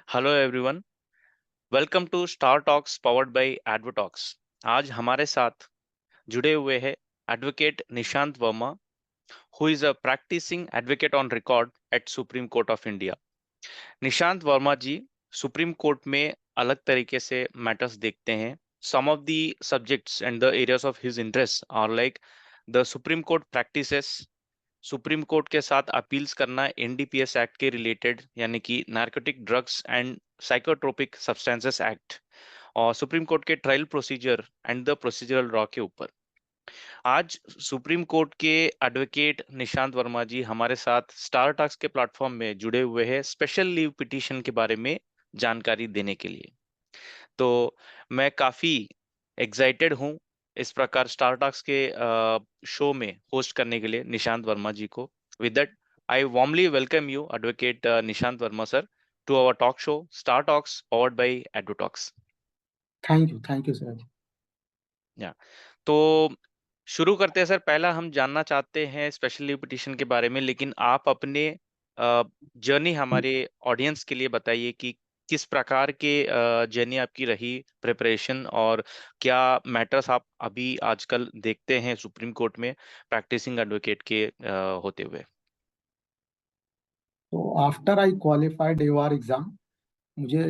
Hello everyone, welcome to star talks powered by Advotalks. आज हमारे साथ जुड़े हुए हैं advocate Nishant Verma, who is a practising advocate on record at supreme court of India. Nishant Verma ji supreme court में अलग तरीके से मैटर्स देखते हैं। Some of the subjects and the areas of his interest are like the supreme court practices, supreme court के साथ appeals करना NDPS act के रिलेटेड, यानी कि narcotic drugs and psychotropic substances act, और सुप्रीम कोर्ट के trial procedure and the procedural law के ऊपर। आज सुप्रीम कोर्ट के एडवोकेट निशांत वर्मा जी हमारे साथ स्टार टॉक्स के प्लेटफॉर्म में जुड़े हुए हैं स्पेशल लीव पिटीशन के बारे में जानकारी देने के लिए। तो मैं काफी एक्साइटेड हूँ इस प्रकार स्टार टॉक्स के शो में होस्ट करने के लिए निशांत वर्मा जी को। With that I warmly welcome you advocate Nishant Verma sir to our talk show star talks powered by Advotalks. Thank you sir. या तो शुरू करते हैं सर। पहला हम जानना चाहते हैं स्पेशल लीव पिटीशन के बारे में, लेकिन आप अपने जर्नी हमारे ऑडियंस के लिए बताइए कि किस प्रकार के जर्नी आपकी रही प्रिपरेशन, और क्या मैटर्स आप अभी आजकल देखते हैं सुप्रीम कोर्ट में प्रैक्टिसिंग एडवोकेट के होते हुए। तो आफ्टर आई क्वालिफाइड एवार एग्जाम, मुझे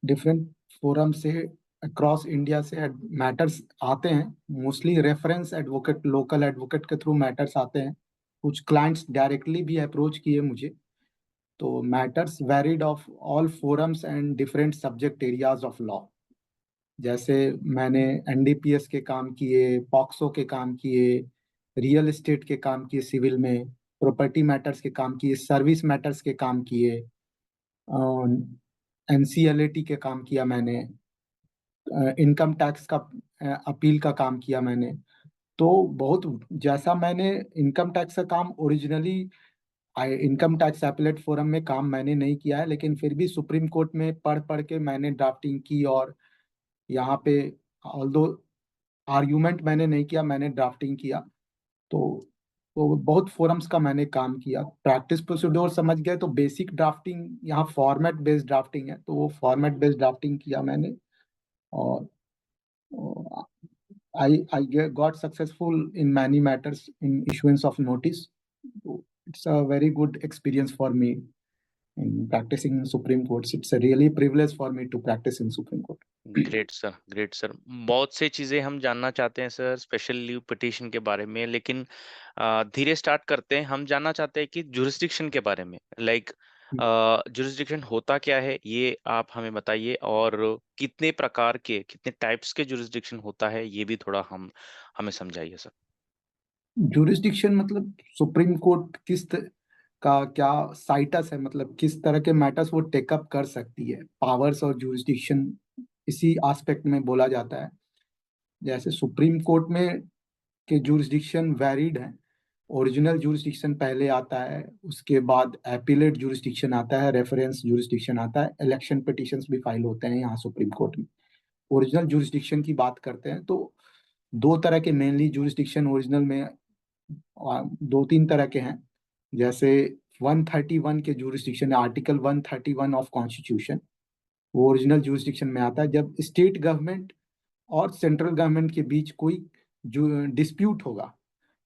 डिफरेंट फोरम से अक्रॉस इंडिया से मैटर्स आते हैं। Mostly reference advocate, local advocate के थ्रू मैटर्स आते हैं। कुछ क्लाइंट्स डायरेक्टली भी अप्रोच किए मुझे। तो matters varied of all forums and different subject areas of law. जैसे मैंने एनडीपीएस के काम किए, पॉक्सो के काम किए, रियल एस्टेट के काम किए, सिविल में प्रॉपर्टी मैटर्स के काम किए, सर्विस मैटर्स के काम किए, एनसीएलएटी के काम किया मैंने, इनकम टैक्स का अपील का काम किया मैंने। तो बहुत, जैसा मैंने इनकम टैक्स का काम originally income tax appellate forum में काम मैंने नहीं किया है, लेकिन फिर भी सुप्रीम कोर्ट में पढ़ पढ़ के मैंने ड्राफ्टिंग की। और यहाँ पे ऑल्दो आर्ग्यूमेंट मैंने नहीं किया, मैंने ड्राफ्टिंग किया। तो बहुत फोरम्स का मैंने काम किया। प्रैक्टिस प्रोसीड्योर समझ गए तो बेसिक ड्राफ्टिंग, यहाँ फॉर्मेट बेस्ड ड्राफ्टिंग है, तो वो फॉर्मेट बेस्ड ड्राफ्टिंग किया मैंने। और I got successful in many matters in issuance of notice. It's a very good experience for me in practicing in Supreme Courts. It's a really privilege for me to practice in Supreme Court. Great sir, great sir. बहुत से चीजें हम जानना चाहते हैं sir special leave petition के बारे में, लेकिन धीरे स्टार्ट करते हैं। हम जानना चाहते हैं कि जुरिस्डिक्शन के बारे में, लाइक जुरिस्डिक्शन होता क्या है, ये आप हमें बताइए, और कितने प्रकार के, कितने टाइप्स के जुरिस्डिक्शन होता है, ये भी थोड़ा हम हमें समझाइए सर। जुरिस्डिक्शन मतलब सुप्रीम कोर्ट का क्या साइटस है, मतलब किस तरह के मैटर्स वो टेकअप कर सकती है। पावर्स और जुरिस्डिक्शन इसी एस्पेक्ट में बोला जाता है। जैसे सुप्रीम कोर्ट में के जुरिस्डिक्शन वैरिड हैं। ओरिजिनल जुरिस्डिक्शन पहले आता है, उसके बाद एपीलेट जुरिस्डिक्शन आता है, रेफरेंस जुरिस्डिक्शन आता है, इलेक्शन पिटिशंस भी फाइल होते हैं यहाँ सुप्रीम कोर्ट में। ओरिजिनल जुरिस्डिक्शन की बात करते हैं तो दो तरह के मेनली जुरिस्डिक्शन ओरिजिनल में, दो तीन तरह के हैं। जैसे 131 के जुरिस्डिक्शन, आर्टिकल 131 ऑफ कॉन्स्टिट्यूशन, वो ओरिजिनल जुरिस्डिक्शन में आता है जब स्टेट गवर्नमेंट और सेंट्रल गवर्नमेंट के बीच कोई जो डिस्प्यूट होगा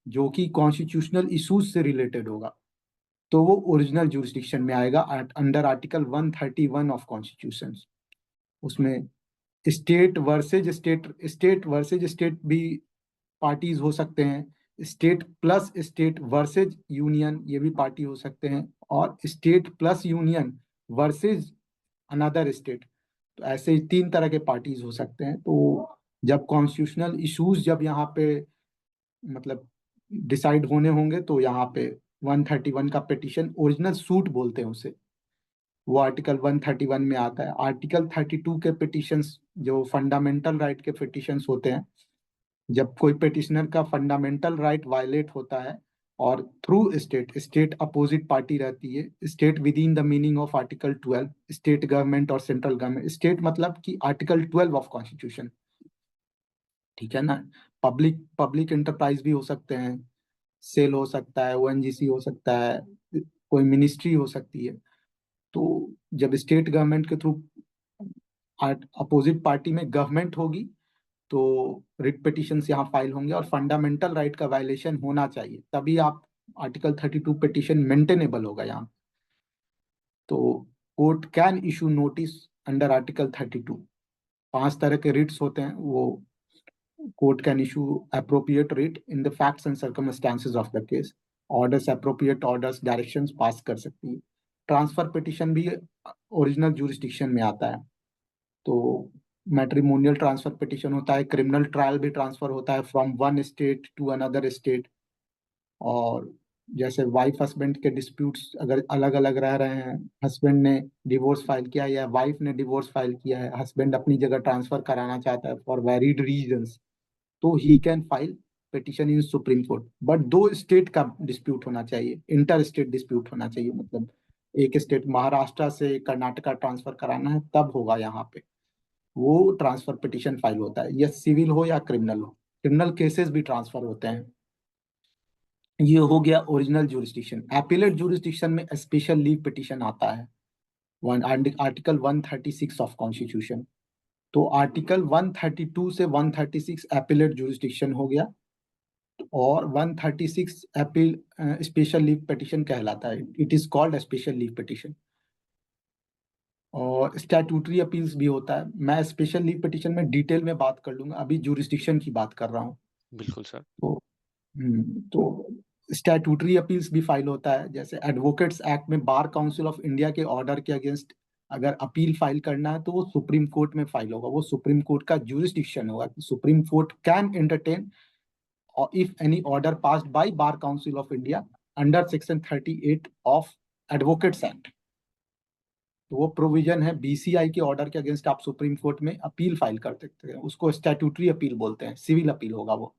जो कि कॉन्स्टिट्यूशनल इश्यूज से रिलेटेड होगा, तो वो ओरिजिनल जुरिस्डिक्शन में आएगा अंडर आर्टिकल 131 ऑफ कॉन्स्टिट्यूशन। उसमें स्टेट वर्सेज स्टेट भी पार्टीज हो सकते हैं, state plus state versus union ये भी पार्टी हो सकते हैं, और state plus union versus another state. तो ऐसे तीन तरह के पार्टीज हो सकते हैं। तो जब कॉन्स्टिट्यूशनल इश्यूज जब यहाँ पे मतलब डिसाइड होने होंगे, तो यहाँ पे 131 का पिटिशन, ओरिजिनल सूट बोलते हैं उसे, वो आर्टिकल 131 में आता है। आर्टिकल 32 के पिटिशंस जो फंडामेंटल राइट के पिटिशंस होते हैं, जब कोई पिटिशनर का फंडामेंटल राइट वायलेट होता है और थ्रू स्टेट अपोजिट पार्टी रहती है, state with in the meaning of article 12, state government और सेंट्रल गवर्नमेंट। स्टेट मतलब कि आर्टिकल 12 ऑफ कॉन्स्टिट्यूशन, ठीक है ना। पब्लिक एंटरप्राइज भी हो सकते हैं, सेल हो सकता है, ओएनजीसी हो सकता है, कोई मिनिस्ट्री हो सकती है। तो जब स्टेट गवर्नमेंट के थ्रू अपोजिट पार्टी में गवर्नमेंट होगी तो रिट पिटिशंस यहाँ फाइल होंगे, और फंडामेंटल राइट का वायलेशन होना चाहिए, तभी आप आर्टिकल 32 पिटिशन मेंटेनेबल होगा यहाँ। तो court can issue notice under article 32। 5 तरह के रिट्स होते हैं, वो court can issue appropriate writ in the facts and circumstances of the case. Orders, appropriate orders, directions pass कर सकती है। ट्रांसफर पिटिशन भी ओरिजिनल जुरिस्डिक्शन में आता है। तो मैट्रिमोनियल ट्रांसफर पिटिशन होता है, क्रिमिनल ट्रायल भी ट्रांसफर होता है from one state to another state. और जैसे वाइफ हस्बैंड के डिस्प्यूट्स अगर अलग अलग रह रहे हैं, हस्बैंड ने डिवोर्स फाइल किया या वाइफ ने डिवोर्स फाइल किया है, हस्बैंड अपनी जगह ट्रांसफर कराना चाहता है फॉर वैलिड रीजंस, तो he can file petition in supreme court. But दो स्टेट का डिस्प्यूट होना चाहिए, इंटर स्टेट डिस्प्यूट होना चाहिए, मतलब एक स्टेट महाराष्ट्र से कर्नाटका ट्रांसफर कराना है तब होगा यहाँ पे वो ट्रांसफर पिटिशन फाइल होता है, या सिविल हो या क्रिमिनल हो। क्रिमिनल केसेस भी ट्रांसफर होते हैं। ये हो गया ओरिजिनल जुरिस्डिक्शन। एपीलेट जुरिस्डिक्शन में स्पेशल लीव पिटिशन आता है, वन आर्टिकल 136 ऑफ कॉन्स्टिट्यूशन। तो आर्टिकल 132 से 136 एपीलेट जुरिस्डिक्शन हो गया, और 136 अपील स्पेशल लीव पिटिशन कहलाता है। It is called special leave petition. और स्टैट्यूटरी अपील्स भी होता है। मैं स्पेशल लीव पिटिशन में डिटेल में बात कर लूंगा, अभी जुरिस्डिक्शन की बात कर रहा हूँ। बिल्कुल सर। तो स्टैट्यूटरी अपील्स भी फाइल होता है, जैसे एडवोकेट्स एक्ट में बार काउंसिल ऑफ इंडिया के ऑर्डर के अगेंस्ट अगर अपील फाइल करना है तो वो सुप्रीम कोर्ट में फाइल होगा, वो सुप्रीम कोर्ट का जुरिस्डिक्शन होगा। Supreme court can entertain if any order passed by bar council of India under section 38 of advocates act. तो वो प्रोविजन है, बीसीआई के ऑर्डर के अगेंस्ट आप सुप्रीम कोर्ट में अपील फाइल कर सकते हैं, उसको स्टैट्यूटरी अपील बोलते हैं, सिविल अपील होगा वो।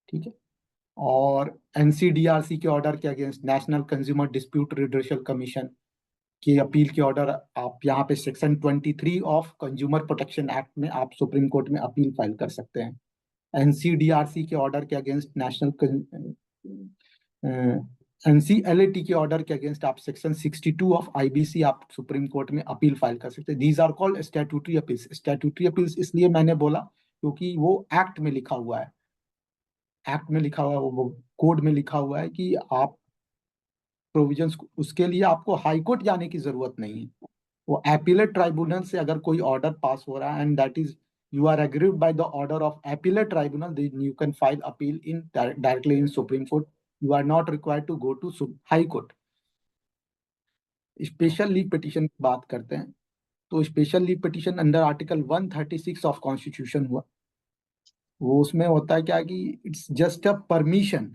ठीक है। और एनसीडीआरसी के ऑर्डर के against, national consumer dispute redressal commission की अपील के ऑर्डर, आप यहाँ पे section 23 of consumer protection act में आप सुप्रीम कोर्ट में अपील फाइल कर सकते हैं। एनसीडीआरसी के ऑर्डर के अगेंस्ट, नेशनल एनसीएलएटी के ऑर्डर के अगेंस्ट आप सेक्शन 62 ऑफ आईबीसी आप सुप्रीम कोर्ट में अपील फाइल कर सकते हैं। These are called statutory appeals. Statutory appeals इसलिए मैंने बोला क्योंकि वो एक्ट में लिखा हुआ है, एक्ट में लिखा हुआ है, वो कोड में लिखा हुआ है कि आप प्रोविजंस, उसके लिए आपको हाई कोर्ट जाने की जरूरत नहीं है। वो एपीलेट ट्राइब्यूनल से अगर कोई ऑर्डर पास हो रहा है and that is you are aggrieved by the order of appellate tribunal, then you can file appeal in directly in supreme court. You are not required to go to high court. Special leave petition की बात करते हैं, तो special leave petition under article 136 of constitution हुआ। वो उसमें होता है क्या कि it's just a permission,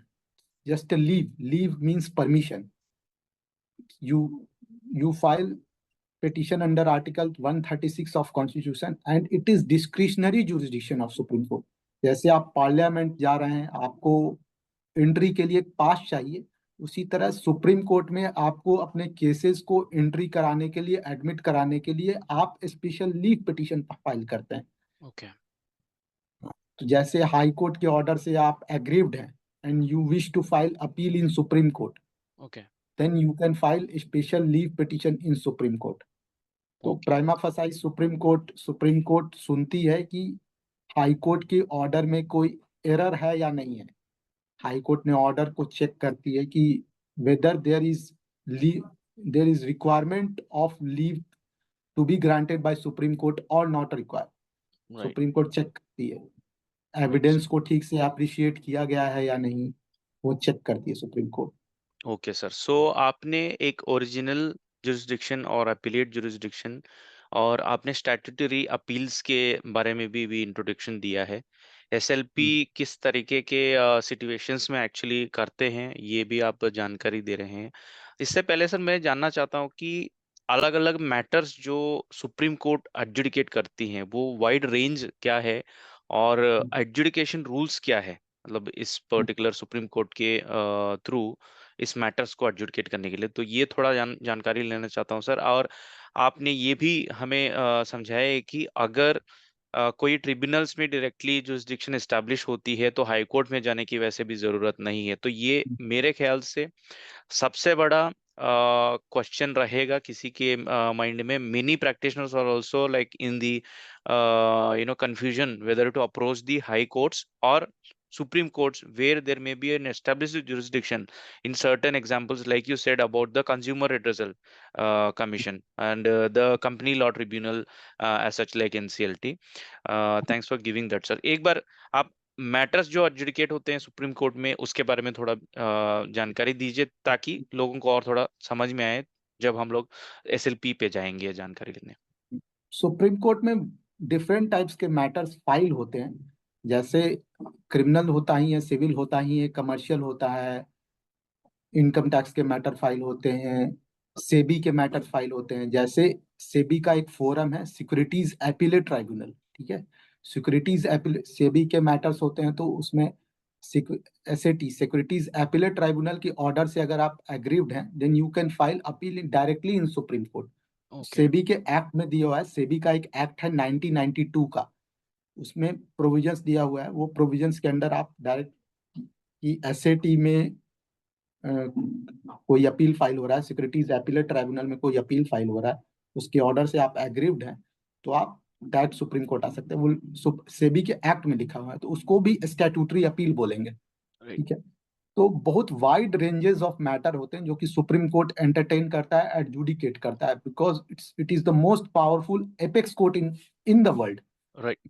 just a leave. Leave means permission. you you file petition under article 136 of constitution and it is discretionary jurisdiction of supreme court। जैसे आप parliament जा रहे हैं, आपको एंट्री के लिए पास चाहिए, उसी तरह सुप्रीम कोर्ट में आपको अपने केसेस को एंट्री कराने के लिए, एडमिट कराने के लिए आप स्पेशल लीव पिटिशन फाइल करते हैं। ओके। तो जैसे हाई कोर्ट के ऑर्डर से आप एग्रीव्ड हैं and you wish to file appeal in supreme court, okay. Then you can file special leave petition in supreme court. तो okay. Prima facie supreme court सुनती है कि हाई कोर्ट के order में कोई एरर है या नहीं है। हाई कोर्ट ने ऑर्डर को चेक करती है कि whether there is requirement of leave to be granted by supreme court और not required. Right. Supreme court check करती है, अच्छा। एविडेंस को ठीक से अप्रिशिएट किया गया है या नहीं, वो चेक करती है सुप्रीम कोर्ट। ओके सर, सो आपने एक ओरिजिनल जुरिस्डिक्शन और अपीलेट जुरिस्डिक्शन और आपने स्टैट्यूटरी अपील्स के बारे में भी इंट्रोडक्शन दिया है। एसएलपी किस तरीके के सिचुएशंस में एक्चुअली करते हैं ये भी आप जानकारी दे रहे हैं। इससे पहले सर मैं जानना चाहता हूँ कि अलग अलग मैटर्स जो सुप्रीम कोर्ट एडजुडिकेट करती हैं वो वाइड रेंज क्या है और एडजुडिकेशन रूल्स क्या है, मतलब इस पर्टिकुलर सुप्रीम कोर्ट के थ्रू इस मैटर्स को एडजुडिकेट करने के लिए, तो ये थोड़ा जानकारी लेना चाहता हूँ सर। और आपने ये भी हमें समझाया है कि अगर कोई ट्रिब्यूनल्स में डायरेक्टली जुरिस्डिक्शन एस्टैब्लिश होती है तो हाई कोर्ट में जाने की वैसे भी जरूरत नहीं है। तो ये मेरे ख्याल से सबसे बड़ा क्वेश्चन रहेगा किसी के माइंड में, many practitioners are also like in the confusion whether to approach the high courts or supreme courts, where there may be an established jurisdiction in certain examples, like you said about the consumer redressal commission and the company law tribunal, as such like NCLT. Thanks for giving that, sir. एक बार आप matters जो adjudicate होते हैं supreme court में उसके बारे में थोड़ा जानकारी दीजिए, ताकि लोगों को और थोड़ा समझ में आए जब हम लोग SLP पे जाएंगे जानकारी लेने। सुप्रीम कोर्ट में डिफरेंट टाइप्स के मैटर्स फाइल होते हैं, जैसे क्रिमिनल होता ही है, सिविल होता ही है, कमर्शियल होता है, इनकम टैक्स के मैटर फाइल होते हैं, सेबी के मैटर फाइल होते हैं। जैसे सेबी का एक फोरम है सिक्योरिटीज एपीलेट ट्राइब्यूनल, ठीक है। सिक्योरिटीज एपीलेट सेबी के मैटर्स होते हैं, तो उसमें SAT सिक्योरिटीज एपीलेट ट्राइब्यूनल की ऑर्डर से अगर आप एग्रीव्ड हैं, then you can file appeal directly in supreme court. Okay. SEBI के एक्ट में दिया हुआ है, सेबी का एक एक्ट है 1992 का, उसमें प्रोविजंस दिया हुआ है। वो प्रोविजंस के अंडर आप डायरेक्ट की SAT में कोई अपील फाइल हो रहा है, सिक्योरिटीज एपीलेट ट्राइब्यूनल में कोई अपील फाइल हो रहा है, उसके ऑर्डर से आप एग्रीव्ड हैं, तो आप डायरेक्ट सुप्रीम कोर्ट आ सकते हैं। वो सेबी के एक्ट में लिखा हुआ है, तो उसको भी स्टैट्यूटरी अपील बोलेंगे, राइट। ठीक है। तो बहुत वाइड रेंजेस ऑफ मैटर होते हैं जो कि सुप्रीम कोर्ट एंटरटेन करता है, एडजुडिकेट करता है, because it is the most powerful apex court in in the world. Right.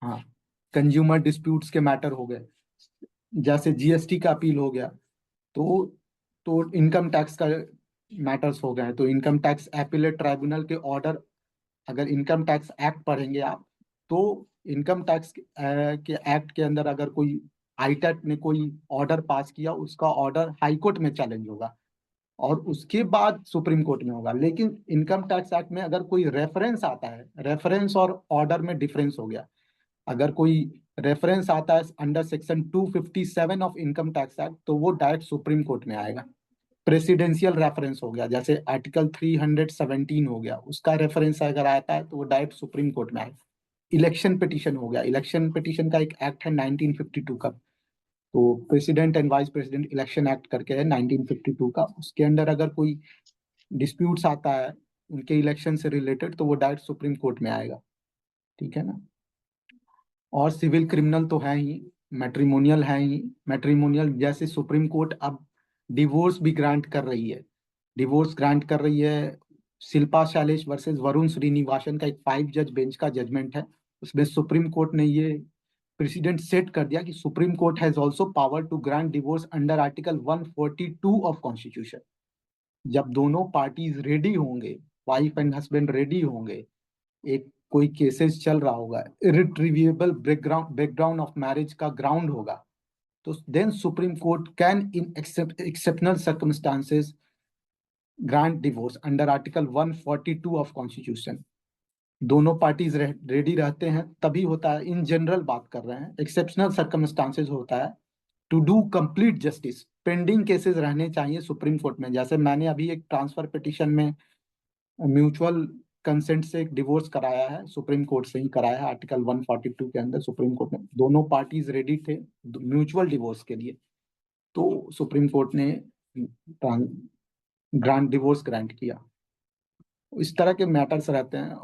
हाँ, कंज्यूमर डिस्प्यूट्स के मैटर हो गए, जैसे GST का अपील हो गया, तो इनकम टैक्स का मैटर्स हो गए, तो इनकम टैक्स एपीलेट ट्राइब्यूनल के ऑर्डर, अगर इनकम टैक्स एक्ट पढ़ेंगे आप, तो इनकम टैक्स के एक्ट के अंदर अगर कोई आईटैट ने कोई ऑर्डर पास किया, उसका ऑर्डर हाई कोर्ट में चैलेंज होगा और उसके बाद सुप्रीम कोर्ट में होगा। लेकिन इनकम टैक्स एक्ट में अगर कोई रेफरेंस आता है, रेफरेंस और ऑर्डर में डिफरेंस हो गया। अगर कोई रेफरेंस आता है under section 257 of income tax act, तो वो डायरेक्ट सुप्रीम कोर्ट में आएगा। प्रेसिडेंशियल रेफरेंस हो गया, जैसे आर्टिकल 317 हो गया, उसका रेफरेंस अगर आता है तो वो डायरेक्ट सुप्रीम कोर्ट में आएगा। इलेक्शन पिटीशन हो गया, इलेक्शन पिटीशन का एक एक्ट है 1952 का, तो president and vice president election act करके है 1952 का, उसके अंडर अगर कोई डिस्प्यूट्स आता है उनके इलेक्शन से रिलेटेड, तो वो डायरेक्ट सुप्रीम कोर्ट में आएगा, ठीक है ना। और सिविल क्रिमिनल तो है ही, मैट्रिमोनियल है ही। मैट्रिमोनियल जैसे सुप्रीम कोर्ट अब डिवोर्स भी ग्रांट कर रही है, डिवोर्स ग्रांट कर रही है। शिल्पा शैलेश वर्सेस वरुण श्रीनिवासन का एक 5 जज बेंच का जजमेंट है, उसमें सुप्रीम कोर्ट ने ये प्रेसिडेंट सेट कर दिया कि supreme court has also power to grant divorce under article 142 of constitution. जब दोनों पार्टीज रेडी होंगे, वाइफ एंड हस्बैंड रेडी होंगे, एक कोई केसेस चल रहा होगा, इरिट्रीवेबल ब्रेकडाउन ऑफ मैरिज का ग्राउंड होगा, तो then supreme court can in exceptional circumstances grant divorce under article 142 of constitution. दोनों पार्टीज रेडी रहते हैं तभी होता है, इन जनरल बात कर रहे हैं, एक्सेप्शनल सर्कमस्टांसेस होता है to do complete justice. Pending cases रहने चाहिए सुप्रीम कोर्ट में, जैसे मैंने अभी एक ट्रांसफर पिटिशन में म्यूचुअल कंसेंट से एक डिवोर्स कराया है, सुप्रीम कोर्ट से ही कराया है, आर्टिकल 142 के अंदर सुप्रीम कोर्ट में दोनों पार्टीज रेडी थे म्यूचुअल डिवोर्स के लिए, तो सुप्रीम कोर्ट ने ग्रांट डिवोर्स ग्रांट किया। इस तरह के मैटर्स रहते हैं,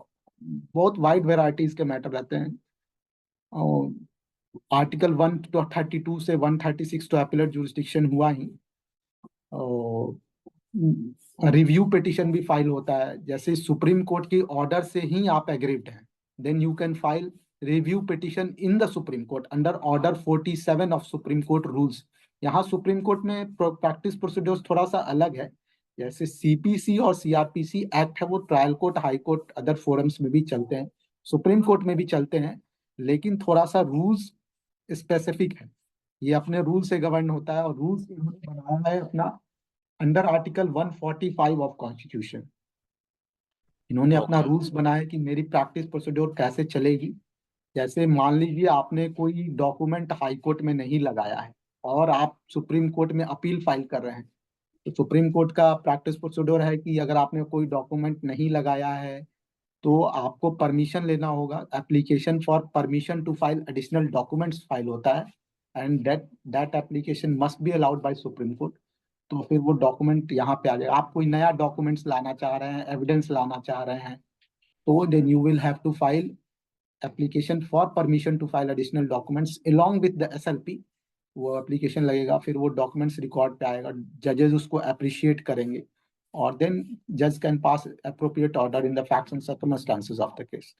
बहुत वाइड वेराइटीज के मैटर रहते हैं। और आर्टिकल 132 से 136 तो अपीलेट जुरिस्डिक्शन हुआ ही। और रिव्यू पिटिशन भी फाइल होता है, जैसे सुप्रीम कोर्ट की ऑर्डर से ही आप एग्रीव्ड हैं, then you can file review petition in the supreme court under order 47 of supreme court rules. यहाँ सुप्रीम कोर्ट में प्रैक्टिस प्रोसीड्योर्स थोड़ा सा अलग है, जैसे CPC और CRPC एक्ट है वो trial court, high court, other forums में भी चलते हैं, सुप्रीम कोर्ट में भी चलते हैं, लेकिन थोड़ा सा रूल्स स्पेसिफिक है, ये अपने रूल से गवर्न होता है। और रूल्स इन्होंने बनाया है अपना अंडर आर्टिकल 145 ऑफ कॉन्स्टिट्यूशन। इन्होंने अपना ओके। रूल्स बनाया कि मेरी प्रैक्टिस प्रोसीड्योर कैसे चलेगी। जैसे मान लीजिए आपने कोई डॉक्यूमेंट हाई कोर्ट में नहीं लगाया है और आप सुप्रीम कोर्ट में अपील फाइल कर रहे हैं, तो सुप्रीम कोर्ट का प्रैक्टिस प्रोसीड्योर है कि अगर आपने कोई डॉक्यूमेंट नहीं लगाया है तो आपको परमिशन लेना होगा, application for permission to file additional documents file होता है, and that application must be allowed by supreme court. तो फिर वो डॉक्यूमेंट यहाँ पे आ जाएगा। आप कोई नया डॉक्यूमेंट्स लाना चाह रहे हैं, एविडेंस लाना चाह रहे हैं, तो then you will have to file application for permission to file additional documents along with the SLP. वो एप्लीकेशन लगेगा, फिर वो डॉक्यूमेंट्स रिकॉर्ड पे आएगा, जजेस उसको अप्रिशिएट करेंगे, और देन जज can pass appropriate order in the facts and circumstances of the case.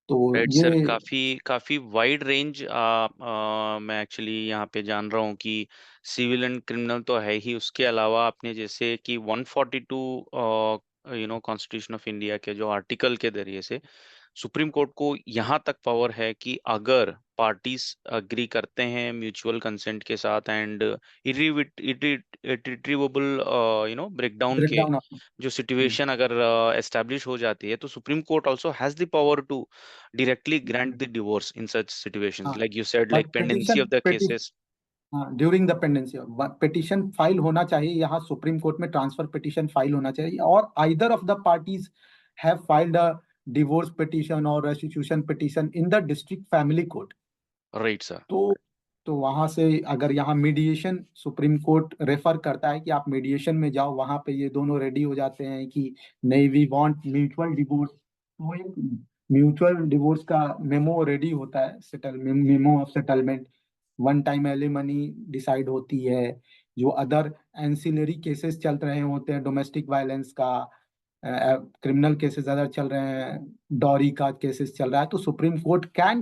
तो राइट ये सर, काफी काफी वाइड रेंज मैं एक्चुअली यहाँ पे जान रहा हूँ कि सिविल एंड क्रिमिनल तो है ही, उसके अलावा आपने जैसे कि 142 कॉन्स्टिट्यूशन ऑफ इंडिया के जो आर्टिकल के जरिए से सुप्रीम कोर्ट को यहाँ तक पावर है कि अगर पार्टीज अग्री करते हैं म्यूचुअल कंसेंट के साथ एंड इरिट्रीवेबल ब्रेकडाउन के ब्रेकडाउन ऑफ। जो सिचुएशन अगर एस्टेब्लिश हो जाती है, तो supreme court also has the power to directly grant the divorce in such situations, हाँ, like you said, but like pendency of the petition, cases. हाँ, during the pendency petition file होना चाहिए, यहाँ सुप्रीम कोर्ट में transfer petition file होना चाहिए, और either of the parties have filed a divorce petition और restitution petition in the district family court. Right, sir. तो वहां से अगर यहाँ मीडिएशन सुप्रीम कोर्ट रेफर करता है कि आप मीडिएशन में जाओ, वहां पे ये दोनों रेडी हो जाते हैं कि नहीं, वी वांट म्यूचुअल डिवोर्स, तो एक म्यूचुअल डिवोर्स का मेमो रेडी होता है, settle memo of settlement. One time alimony decide होती है। जो अदर एंसिलरी केसेस चल रहे होते हैं, डोमेस्टिक वायलेंस का, क्रिमिनल केसेस अदर चल रहे हैं, डॉरी का केसेस चल रहा है, तो supreme court can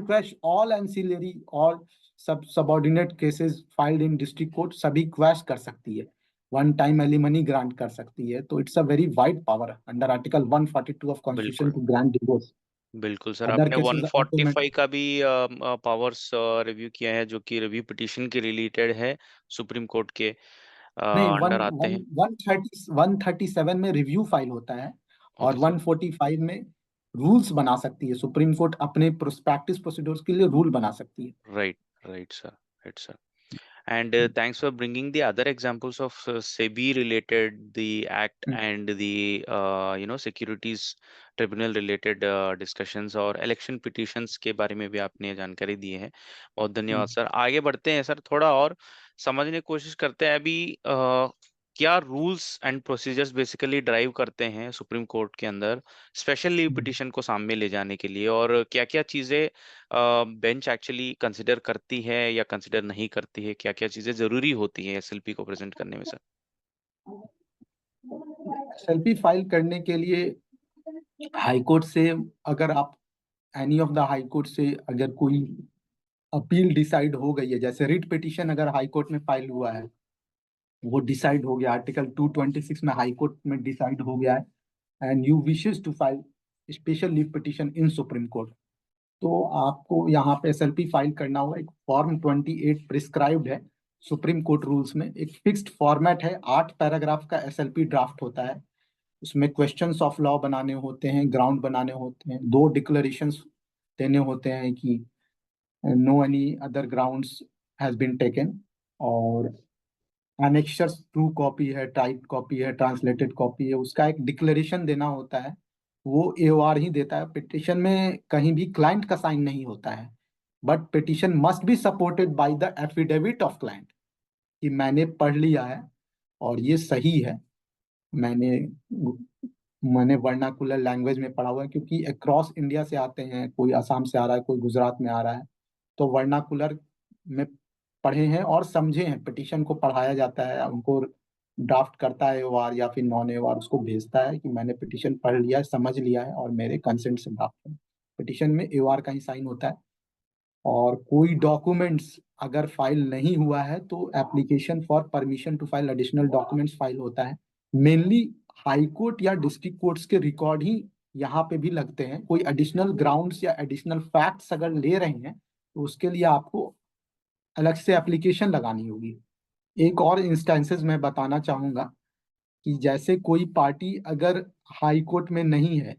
quash all ancillary और subordinate cases filed in district court, सभी क्वैश कर सकती है, वन टाइम एलिमनी ग्रांट कर सकती है। तो it's a very wide power under article 142 of constitution बिल्कुल टू ग्रांट डिवोर्स। बिल्कुल सर, अदर आपने केसेस अल्टरनेट 145 का भी पावर्स रिव्यू किया है, जो कि रिव्यू पिटीशन के रिलेटेड है, सुप्रीम कोर्ट के नहीं, वन अंडर आते वन हैं। 137 में रिव्यू फाइल होता है, और ओके सर। 145 में रूल्स बना सकती है सुप्रीम कोर्ट, अपने प्रोस्पेक्टिव प्रोसीड्योर्स के लिए रूल बना सकती है। Right right sir, right sir. And thanks for bringing the other examples of SEBI related, the act hmm, and the securities tribunal related discussions और election petitions के बारे में भी आपने जानकारी दी है. बहुत धन्यवाद हम्म, सर. आगे बढ़ते हैं सर, थोड़ा और समझने की कोशिश करते हैं अभी. क्या rules and procedures basically drive करते हैं सुप्रीम कोर्ट के अंदर स्पेशल लीव हम्म। पिटीशन को सामने ले जाने के लिए, और क्या क्या चीजें बेंच एक्चुअली कंसिडर करती है या कंसिडर नहीं करती है, क्या क्या चीजें जरूरी होती है एसएलपी को प्रेजेंट करने में सर? एसएलपी फाइल करने के लिए हाई कोर्ट से, अगर आप any of the high court से अगर कोई अपील डिसाइड हो गई है, जैसे रिट पिटीशन अगर हाई कोर्ट में फाइल हुआ है, वो डिसाइड हो गया, आर्टिकल 226 में हाई कोर्ट में डिसाइड हो गया है, and you wishes to file special leave petition in supreme court, तो आपको यहाँ पे एसएलपी फाइल करना होगा। एक फॉर्म 28 प्रिस्क्राइब्ड है सुप्रीम कोर्ट रूल्स में, एक फिक्स्ड फॉर्मेट है, 8 पैराग्राफ का एसएलपी ड्राफ्ट होता है। उसमें क्वेश्चंस ऑफ लॉ बनाने होते हैं, ग्राउंड बनाने होते हैं, दो डिक्लेरेशंस देने होते हैं कि no any other grounds has been taken, और एनेक्शर्स ट्रू कॉपी है, टाइप कॉपी है, ट्रांसलेटेड कॉपी है, उसका एक डिक्लेरेशन देना होता है। वो एओआर ही देता है, पिटिशन में कहीं भी क्लाइंट का साइन नहीं होता है, but petition must be supported by the affidavit of client, कि मैंने पढ़ लिया है और ये सही है। मैंने मैंने वर्नाकुलर लैंग्वेज में पढ़ा हुआ है, क्योंकि अक्रॉस इंडिया से आते हैं, कोई असम से आ रहा है, कोई गुजरात में आ रहा है, तो वर्नाकुलर में पढ़े हैं और समझे हैं। पिटिशन को पढ़ाया जाता है, उनको ड्राफ्ट करता है एओआर या फिर नॉन एओआर, उसको भेजता है कि मैंने पिटिशन पढ़ लिया है, समझ लिया है और मेरे कंसेंट से ड्राफ्ट है। पिटिशन में एओआर का ही साइन होता है। और कोई डॉक्यूमेंट्स अगर फाइल नहीं हुआ है, तो application for permission to file additional documents file होता है। मेनली हाई कोर्ट या डिस्ट्रिक्ट कोर्ट्स के रिकॉर्ड ही यहाँ पे भी लगते हैं। कोई एडिशनल ग्राउंड्स या एडिशनल फैक्ट्स अगर ले रहे हैं, तो उसके लिए आपको अलग से एप्लीकेशन लगानी होगी। एक और इंस्टेंसेस मैं बताना चाहूंगा कि जैसे कोई पार्टी अगर हाई कोर्ट में नहीं है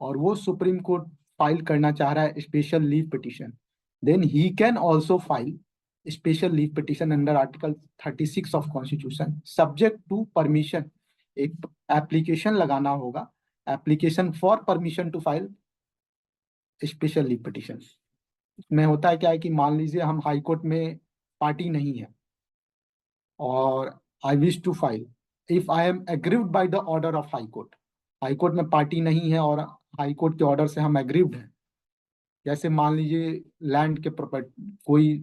और वो सुप्रीम कोर्ट फाइल करना चाह रहा है special leave petition, then he can also file special leave petition under article 36 of constitution, subject to permission. एक एप्लीकेशन लगाना होगा, application for permission to file special leave petition. में होता है क्या है कि मान लीजिए हम हाई कोर्ट में पार्टी नहीं है, और I wish to file if I am aggrieved by the order of high court. High court में पार्टी नहीं है और हाई कोर्ट के ऑर्डर से हम एग्रीव्ड हैं। जैसे मान लीजिए लैंड के प्रॉपर्टी, कोई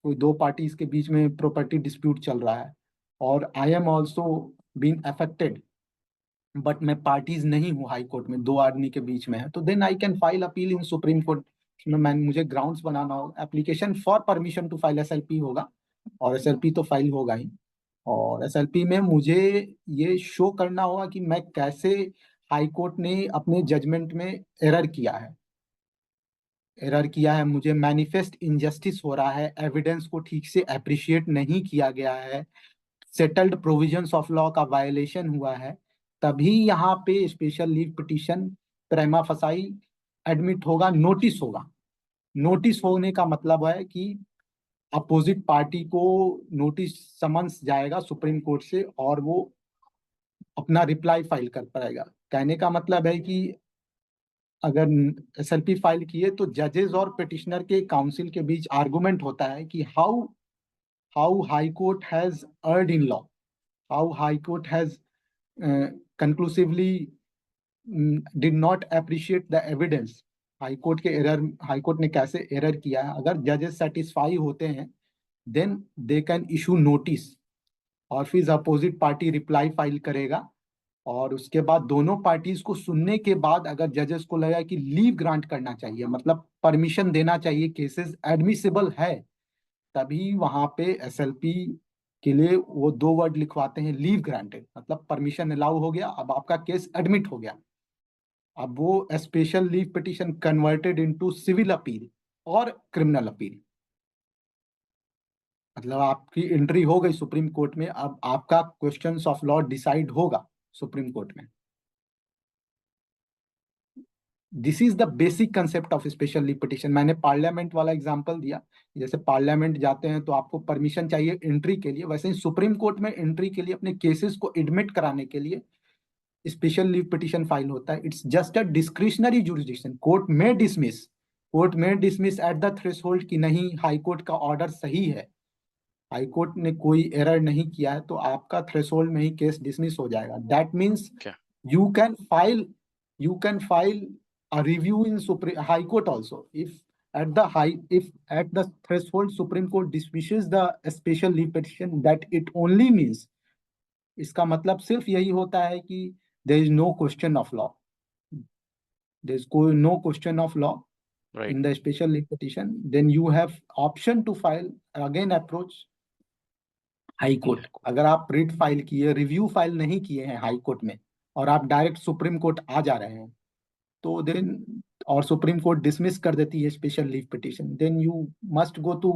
कोई दो पार्टीज के बीच में प्रॉपर्टी डिस्प्यूट चल रहा है और I am also being affected, but मैं पार्टीज नहीं हूँ हाई कोर्ट में, दो आदमी के बीच में है, तो then I can file appeal in supreme court में। मैं मुझे ग्राउंड्स बनाना होगा, application for permission to file SLP होगा, और एसएलपी तो फाइल होगा ही। और एसएलपी में मुझे ये शो करना होगा कि मैं कैसे हाई कोर्ट ने अपने जजमेंट में एरर किया है। एरर किया है, मुझे मैनिफेस्ट इनजस्टिस हो रहा है, एविडेंस को ठीक से अप्रिशिएट नहीं किया गया है, सेटल्ड प्रोविजंस ऑफ लॉ का वायलेशन हुआ है, तभी यहाँ पे स्पेशल लीव पिटीशन प्रेमा फसाई एडमिट होगा, नोटिस होगा। नोटिस होने का मतलब है कि अपोजिट पार्टी को नोटिस समन्स जाएगा सुप्रीम कोर्ट से और वो अपना रिप्लाई फाइल कर पाएगा। कहने का मतलब है कि अगर एसएलपी फाइल किए तो जजेस और पिटिशनर के काउंसिल के बीच आर्गुमेंट होता है कि how how high court has earned in law, how high court has conclusively did not appreciate the evidence। High court के एरर, हाई कोर्ट ने कैसे एरर किया है, अगर जजेस सेटिस्फाई होते हैं then they can issue notice, और फिर अपोजिट पार्टी रिप्लाई फाइल करेगा। और उसके बाद दोनों पार्टीज को सुनने के बाद अगर जजेस को लगा कि लीव ग्रांट करना चाहिए, मतलब परमिशन देना चाहिए, केसेस एडमिसिबल है, तभी वहां पे एसएलपी के लिए वो दो वर्ड लिखवाते हैं, लीव ग्रांटेड, मतलब परमिशन अलाउ हो गया, अब आपका केस एडमिट हो गया। अब वो special leave petition converted into civil appeal और क्रिमिनल अपील, मतलब आपकी एंट्री हो गई सुप्रीम कोर्ट में, अब आपका क्वेश्चंस ऑफ लॉ डिसाइड होगा सुप्रीम कोर्ट में। This is the basic concept of special leave petition. मैंने पार्लियामेंट वाला एग्जांपल दिया, जैसे पार्लियामेंट जाते हैं तो आपको परमिशन चाहिए एंट्री के लिए, वैसे ही सुप्रीम कोर्ट में एंट्री के लिए, अपने केसेस को एडमिट कराने के लिए स्पेशल लीव पिटीशन फाइल होता है। It's just a discretionary jurisdiction. Court में डिसमिस एट द थ्रेशोल्ड कि नहीं हाई कोर्ट का ऑर्डर सही है, हाई कोर्ट ने कोई एरर नहीं किया है, तो आपका थ्रेशोल्ड में ही केस डिसमिस हो जाएगा। दैट मीन्स क्या? you can file you can file a review in Supreme High Court also if at the threshold Supreme Court dismisses the special leave petition, that it only means, इसका मतलब सिर्फ यही होता है कि there is no question of law, there is no question of law Right. in the special leave petition, then you have option to file again, approach high court. अगर आप writ file किए, रिव्यू फाइल नहीं किए हैं high court में, और आप direct supreme court आ जा रहे हैं, तो देन, और सुप्रीम कोर्ट डिसमिस कर देती है special leave petition, then you must go to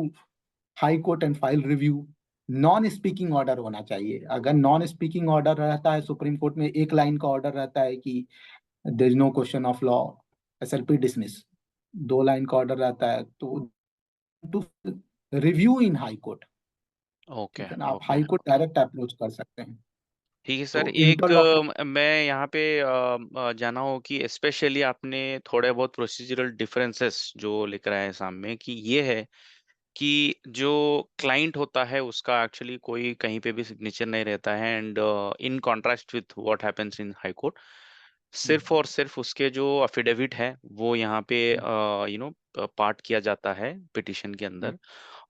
high court and file review. Non speaking order होना चाहिए। अगर नॉन स्पीकिंग ऑर्डर रहता है सुप्रीम कोर्ट में, एक लाइन का ऑर्डर रहता है कि there is no question of law, SLP dismiss, दो लाइन का ऑर्डर रहता है, तो to review in high court, okay, ठीक है ना, आप okay. High court direct approach कर सकते हैं। ठीक है सर। तो एक इंटरलॉक। मैं यहाँ पे जाना हो कि स्पेशली आपने थोड़े बहुत प्रोसीजरल डिफरेंसेस जो लिख रहा है सामने, कि ये है कि जो क्लाइंट होता है उसका एक्चुअली कोई कहीं पे भी सिग्नेचर नहीं रहता है, and in contrast with what happens in high court, सिर्फ और सिर्फ उसके जो अफिडेविट है वो यहाँ पे पार्ट किया जाता है पिटिशन के अंदर।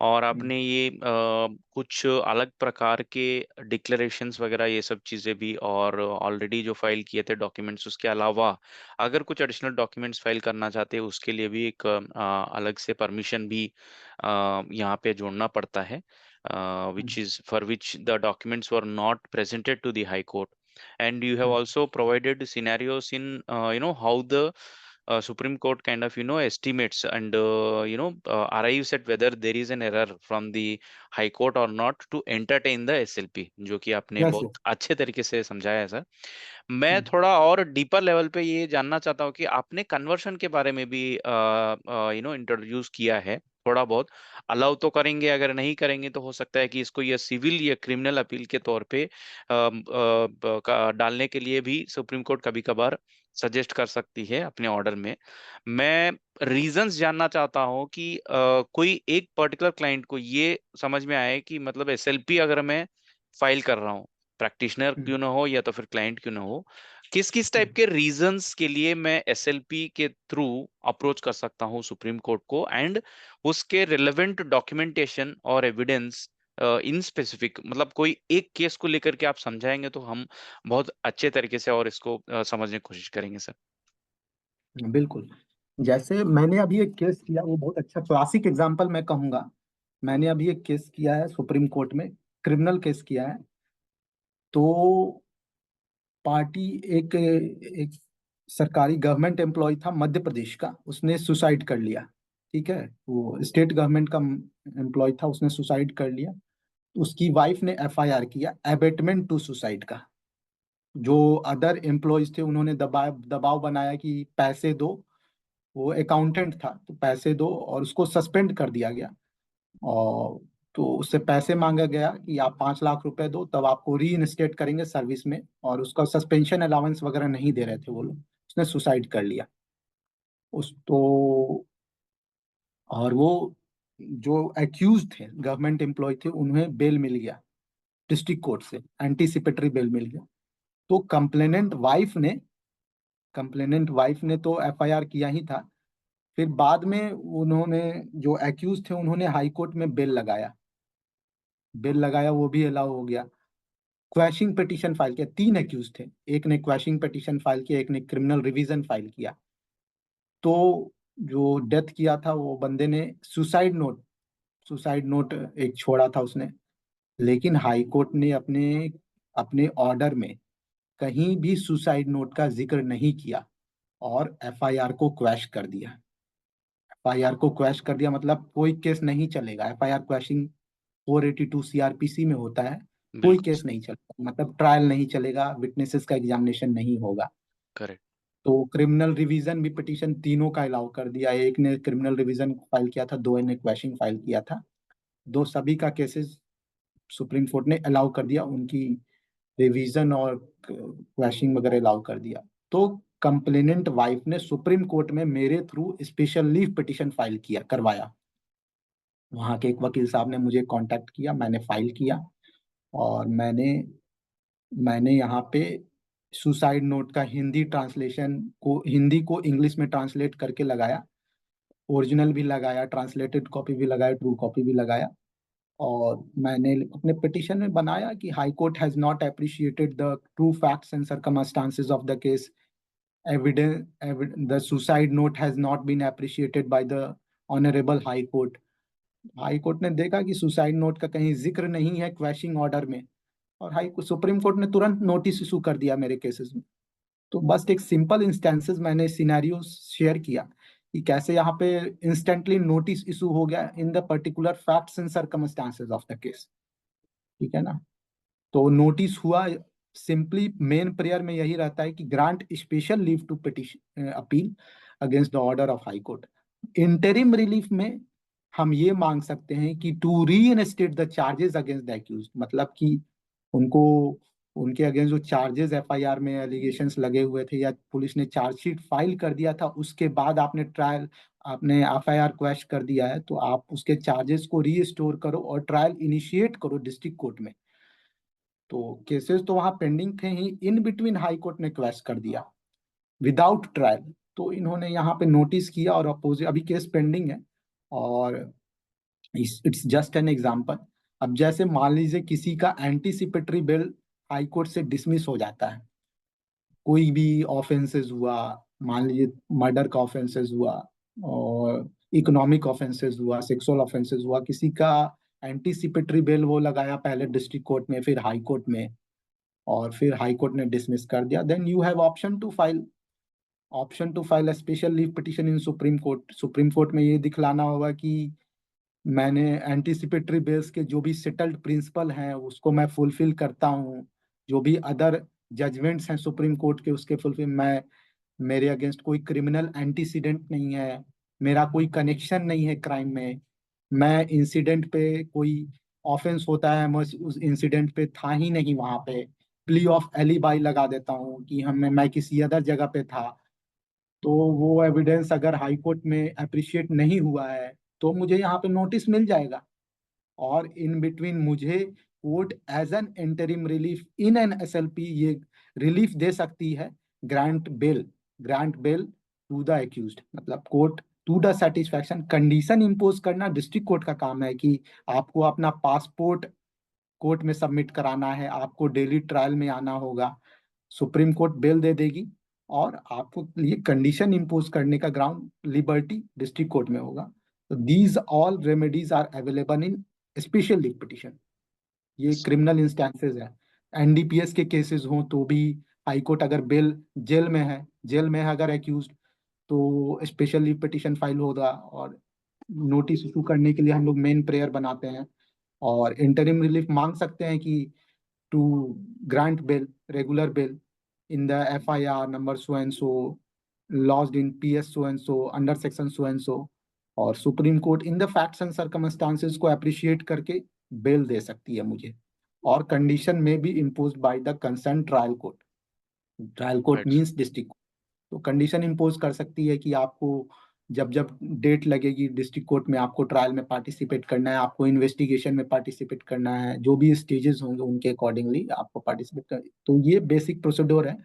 और आपने ये कुछ अलग प्रकार के डिक्लेरेशंस वगैरह ये सब चीज़ें भी, और ऑलरेडी जो फाइल किए थे डॉक्यूमेंट्स, उसके अलावा अगर कुछ एडिशनल डॉक्यूमेंट्स फाइल करना चाहते हैं उसके लिए भी एक अलग से परमिशन भी यहाँ पे जोड़ना पड़ता है, which is for which the documents were not presented to the High Court. And you have also provided scenarios in how the Supreme Court kind of estimates and arrives at whether there is an error from the High Court or not to entertain the SLP, जो कि आपने yes. बहुत अच्छे तरीके से समझाया है sir. मैं थोड़ा और डीपर लेवल पे ये जानना चाहता हूँ कि आपने कन्वर्शन के बारे में भी इंट्रोड्यूस किया है थोड़ा बहुत। अलाउ तो करेंगे, अगर नहीं करेंगे तो हो सकता है कि इसको ये सिविल या क्रिमिनल अपील के तौर पे डालने के लिए भी सुप्रीम कोर्ट कभी कभार सजेस्ट कर सकती है अपने ऑर्डर में। मैं रीजंस जानना चाहता हूँ कि कोई एक पर्टिकुलर क्लाइंट को ये समझ में आए कि मतलब एसएलपी अगर मैं फाइल कर रहा हूँ, प्रैक्टिशनर हम्म, क्यों ना हो या तो फिर क्लाइंट क्यों ना हो, किस किस टाइप हम्म, के रीजंस के लिए मैं एसएलपी के थ्रू अप्रोच कर सकता हूँ सुप्रीम कोर्ट को, एंड उसके रिलेवेंट डॉक्यूमेंटेशन और एविडेंस इन स्पेसिफिक, मतलब कोई एक केस को लेकर के आप समझाएंगे तो हम बहुत अच्छे तरीके से और इसको समझने की कोशिश करेंगे सर। बिल्कुल। जैसे मैंने अभी एक केस किया, वो बहुत अच्छा क्लासिक एग्जांपल मैं कहूंगा। मैंने अभी एक केस किया है सुप्रीम कोर्ट में, क्रिमिनल केस किया है। तो पार्टी, एक एक सरकारी गवर्नमेंट एम्प्लॉय था मध्य प्रदेश का, उसने सुसाइड कर लिया। ठीक है, वो स्टेट गवर्नमेंट का एम्प्लॉय था, उसने सुसाइड कर लिया। उसकी वाइफ ने एफआईआर किया एबेटमेंट टू सुसाइड का। जो अदर एम्प्लॉयज थे उन्होंने दबाव दबाव बनाया कि पैसे दो। वो अकाउंटेंट था, तो पैसे दो, और उसको सस्पेंड कर दिया गया। और तो उससे पैसे मांगा गया कि आप 5 लाख रुपए दो, तब आपको री इंस्टेट करेंगे सर्विस में। और उसका सस्पेंशन अलाउंस वगैरह नहीं दे रहे थे वो लोग। उसने सुसाइड कर लिया। उस तो और वो जो एक्यूज थे, गवर्नमेंट एम्प्लॉय थे, उन्हें बेल मिल गया डिस्ट्रिक्ट कोर्ट से, एंटीसिपेटरी बेल मिल गया। तो कंप्लेनेंट वाइफ ने तो एफआईआर किया ही था। फिर बाद में उन्होंने, जो एक्यूज थे, उन्होंने हाई कोर्ट में बेल लगाया, वो भी अलाउ हो गया। क्वैशिंग पिटीशन फाइल किया, 3 एक्यूज थे। एक ने क्वैशिंग पिटीशन फाइल किया, एक ने क्रिमिनल रिवीजन फाइल किया। तो जो डेथ किया था वो बंदे ने सुसाइड नोट एक छोड़ा था उसने। लेकिन हाई कोर्ट ने अपने अपने ऑर्डर में कहीं भी सुसाइड नोट का जिक्र नहीं किया, और एफआईआर को क्वैश कर दिया। एफआईआर को क्वैश कर दिया मतलब कोई केस नहीं चलेगा। एफआईआर क्वैशिंग 482 सीआरपीसी में होता है। कोई बिल्कुल केस सर। नहीं चलेगा, मतलब ट्रायल नहीं चलेगा, विटनेसेस का एग्जामिनेशन नहीं होगा। करेक्ट। तो क्रिमिनल रिवीजन भी पिटीशन तीनों का अलाउ कर दिया। एक ने क्रिमिनल रिवीजन फाइल किया था, दो ने क्वैशिंग फाइल किया था। दो सभी का केसेस सुप्रीम कोर्ट ने अलाउ कर दिया, उनकी रिवीजन और क्वैशिंग वगैरह अलाउ कर दिया। तो कंप्लेनेंट वाइफ ने सुप्रीम कोर्ट में मेरे through special leave petition file किया करवाया। वहाँ के एक वकील साहब ने मुझे कांटेक्ट किया, मैंने फाइल किया। और मैंने यहाँ पे सुसाइड नोट का हिंदी को इंग्लिश में ट्रांसलेट करके लगाया। ओरिजिनल भी लगाया, ट्रांसलेटेड कॉपी भी लगाया, ट्रू कॉपी भी लगाया। और मैंने अपने पिटीशन में बनाया कि high court has not appreciated the true facts and circumstances of the case. Evidence the suicide note has not been appreciated by the honourable high court. High court ने देखा कि सुसाइड नोट का कहीं जिक्र नहीं है क्वैशिंग ऑर्डर में। और सुप्रीम कोर्ट ने तुरंत नोटिस इशू कर दिया मेरे केसेस में। तो बस एक सिंपल इंस्टेंसेस मैंने सिनेरियो शेयर किया कि कैसे यहाँ पे इंस्टेंटली नोटिस इशू हो गया in the particular facts and circumstances of the case. ठीक है ना। तो नोटिस हुआ। सिंपली मेन प्रेयर में यही रहता है कि grant special leave to petition appeal against the order of high court. Interim relief में हम ये मांग सकते हैं कि to reinstate the charges against the accused, मतलब कि उनको, उनके अगेंस्ट जो चार्जेस एफआईआर में एलिगेशंस लगे हुए थे, या पुलिस ने चार्जशीट फाइल कर दिया था, उसके बाद आपने एफआईआर क्वैश कर दिया है, तो आप उसके चार्जेस को रीस्टोर करो और ट्रायल इनिशिएट करो डिस्ट्रिक्ट कोर्ट में। तो केसेस तो वहां पेंडिंग थे ही, इन बिटवीन हाई कोर्ट ने क्वैश कर दिया विदाउट ट्रायल। तो इन्होंने यहाँ पे नोटिस किया और अपोजिट अभी केस पेंडिंग है। और इट्स जस्ट एन एग्जांपल। अब जैसे मान लीजिए किसी का एंटीसिपेटरी बेल हाई कोर्ट से डिसमिस हो जाता है, कोई भी ऑफेंसेस हुआ, मान लीजिए मर्डर का ऑफेंसेस हुआ, और इकोनॉमिक ऑफेंसेस हुआ, सेक्सुअल ऑफेंसेस हुआ, किसी का एंटीसिपेटरी बेल वो लगाया पहले डिस्ट्रिक्ट कोर्ट में, फिर हाई कोर्ट में, और फिर हाई कोर्ट ने डिसमिस कर दिया, then you have option to file a special leave petition in supreme court. Supreme court में ये दिखलाना होगा कि मैंने एंटीसिपेटरी बेल्स के जो भी सेटल्ड प्रिंसिपल हैं उसको मैं फुलफिल करता हूँ। जो भी अदर जजमेंट्स हैं सुप्रीम कोर्ट के, उसके फुलफिल मैं, मेरे अगेंस्ट कोई क्रिमिनल एंटीसीडेंट नहीं है, मेरा कोई कनेक्शन नहीं है क्राइम में, मैं इंसिडेंट पे कोई ऑफेंस होता है, मैं उस इंसिडेंट पे था ही नहीं वहां पे, प्ली ऑफ एलिबाई लगा देता हूँ कि मैं किसी अदर जगह पे था, तो वो एविडेंस अगर हाई कोर्ट में अप्रिशिएट नहीं हुआ है तो मुझे यहाँ पे नोटिस मिल जाएगा। और इन बिटवीन मुझे court as an interim relief in an SLP ये रिलीफ दे सकती है, grant bail to the accused, मतलब court to the satisfaction. Condition impose करना डिस्ट्रिक्ट कोर्ट का काम है कि आपको अपना पासपोर्ट कोर्ट में सबमिट कराना है, आपको डेली ट्रायल में आना होगा, सुप्रीम कोर्ट बेल दे देगी, और आपको लिए कंडीशन इम्पोज करने का ग्राउंड लिबर्टी डिस्ट्रिक्ट कोर्ट में होगा। तो these all remedies are available in special leave petition. ये क्रिमिनल इंस्टेंसेस है। एनडीपीएस के केसेस हों तो भी हाई कोर्ट अगर बेल, जेल में है अगर एक्यूज, तो स्पेशल लीव पिटिशन फाइल होगा, और नोटिस इशू करने के लिए हम लोग मेन प्रेयर बनाते हैं, और इंटरिम रिलीफ मांग सकते हैं कि to grant bail, regular bail in the FIR number so and so, lodged in PS so and so, under section so and so, और supreme court in the facts and circumstances को appreciate करके bell दे सकती है मुझे, और condition में भी impose by the concern trial court right means district. तो कंडीशन इम्पोज कर सकती है कि आपको जब जब डेट लगेगी डिस्ट्रिक्ट कोर्ट में, आपको ट्रायल में पार्टिसिपेट करना है, आपको इन्वेस्टिगेशन में पार्टिसिपेट करना है, जो भी स्टेजेस होंगे उनके अकॉर्डिंगली आपको पार्टिसिपेट कर। तो ये बेसिक प्रोसीड्योर है।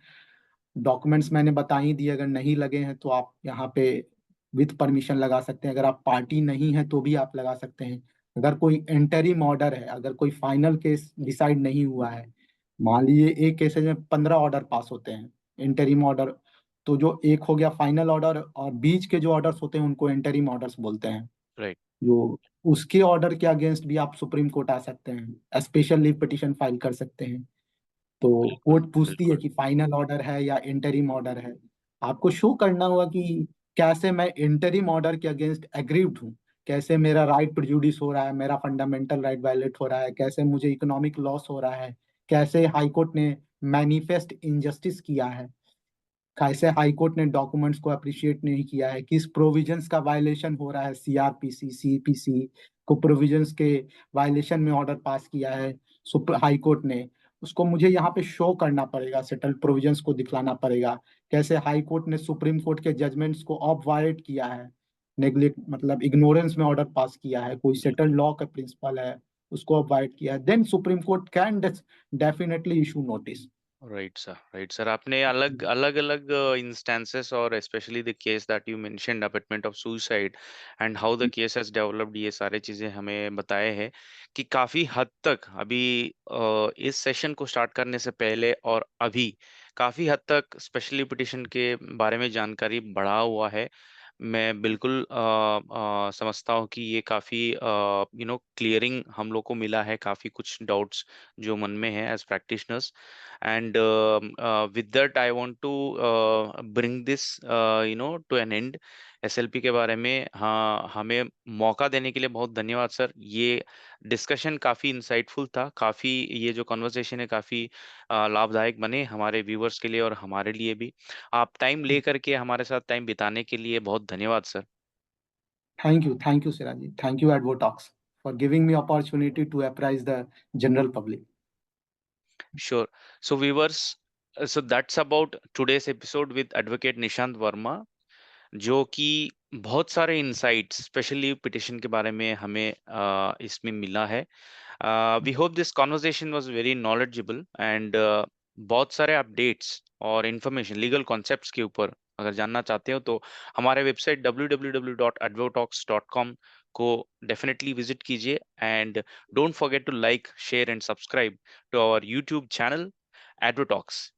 डॉक्यूमेंट्स मैंने बता ही दिए, अगर नहीं लगे हैं तो आप यहाँ पे विथ परमिशन लगा सकते हैं, अगर आप पार्टी नहीं है तो भी आप लगा सकते हैं। अगर कोई इंटरिम ऑर्डर है, अगर कोई फाइनल केस डिसाइड नहीं हुआ है, मान लीजिए एक केसेज में 15 ऑर्डर पास होते हैं, इंटरिम ऑर्डर, तो जो एक हो गया फाइनल ऑर्डर, और बीच के जो ऑर्डर्स होते हैं उनको इंटरिम ऑर्डर्स बोलते हैं। राइट जो उसके ऑर्डर के अगेंस्ट भी आप सुप्रीम कोर्ट आ सकते हैं, स्पेशल लीव पिटिशन फाइल कर सकते हैं। तो बिल्कुल कोर्ट पूछती है बिल्कुल कि फाइनल ऑर्डर है या इंटरिम ऑर्डर है। आपको शो करना होगा कि कैसे मैं इंटरिम ऑर्डर के अगेंस्ट एग्रीव्ड हूँ, कैसे मेरा राइट प्रिजुडिस हो रहा है, मेरा फंडामेंटल राइट वायलेट हो रहा है, कैसे मुझे इकोनॉमिक लॉस हो रहा है, कैसे हाई कोर्ट ने मैनिफेस्ट इनजस्टिस किया है, कैसे हाई कोर्ट ने डॉक्यूमेंट्स को अप्रिशिएट नहीं किया है, किस प्रोविजंस का वायलेशन हो रहा है, सीआरपीसी सीपीसी को प्रोविजंस के वायलेशन में ऑर्डर पास किया है सुपर हाई कोर्ट ने, उसको मुझे यहाँ पे शो करना पड़ेगा, सेटल्ड प्रोविजंस को दिखलाना पड़ेगा। कैसे हाई कोर्ट ने सुप्रीम कोर्ट के जजमेंट्स को ऑबवायलेट किया है, नेग्लेक्ट मतलब इग्नोरेंस में ऑर्डर पास किया है, कोई सेटल्ड बिल्कुल लॉ का प्रिंसिपल है उसको ऑबवायलेट किया है, then supreme court can definitely issue notice. Right sir आपने अलग अलग अलग इंस्टेंसेस और specially the case that you mentioned abetment of suicide and how the case has developed ये सारे चीजें हमें बताए हैं कि काफी हद तक अभी इस सेशन को स्टार्ट करने से पहले और अभी काफी हद तक स्पेशली पिटिशन के बारे में जानकारी बढ़ा हुआ है। मैं बिल्कुल समझता हूँ कि ये काफी क्लियरिंग हम लोग को मिला है काफी कुछ डाउट्स जो मन में है as practitioners and with that I want to bring this to an end। SLP के बारे में हाँ हमें मौका देने के लिए बहुत धन्यवाद सर। ये डिस्कशन काफी इंसाइटफुल था, काफी ये जो कॉन्वर्सेशन है काफी लाभदायक बने हमारे व्यूवर्स के लिए और हमारे लिए भी। आप टाइम ले करके हमारे साथ टाइम बिताने के लिए बहुत धन्यवाद sir. Thank you, Siraji. Thank you, Advotalks, for giving me opportunity to apprise the general public. Sure. So viewers, so that's about today's episode with Advocate Nishant Verma, जो कि बहुत सारे इंसाइट्स स्पेशली पिटिशन के बारे में हमें इसमें मिला है। We hope this conversation was very knowledgeable and बहुत सारे अपडेट्स और इंफॉर्मेशन लीगल कॉन्सेप्ट्स के ऊपर अगर जानना चाहते हो तो हमारे वेबसाइट www.advotalks.com को डेफिनेटली विजिट कीजिए and don't forget to like share and subscribe to our YouTube channel एडवोटॉक्स।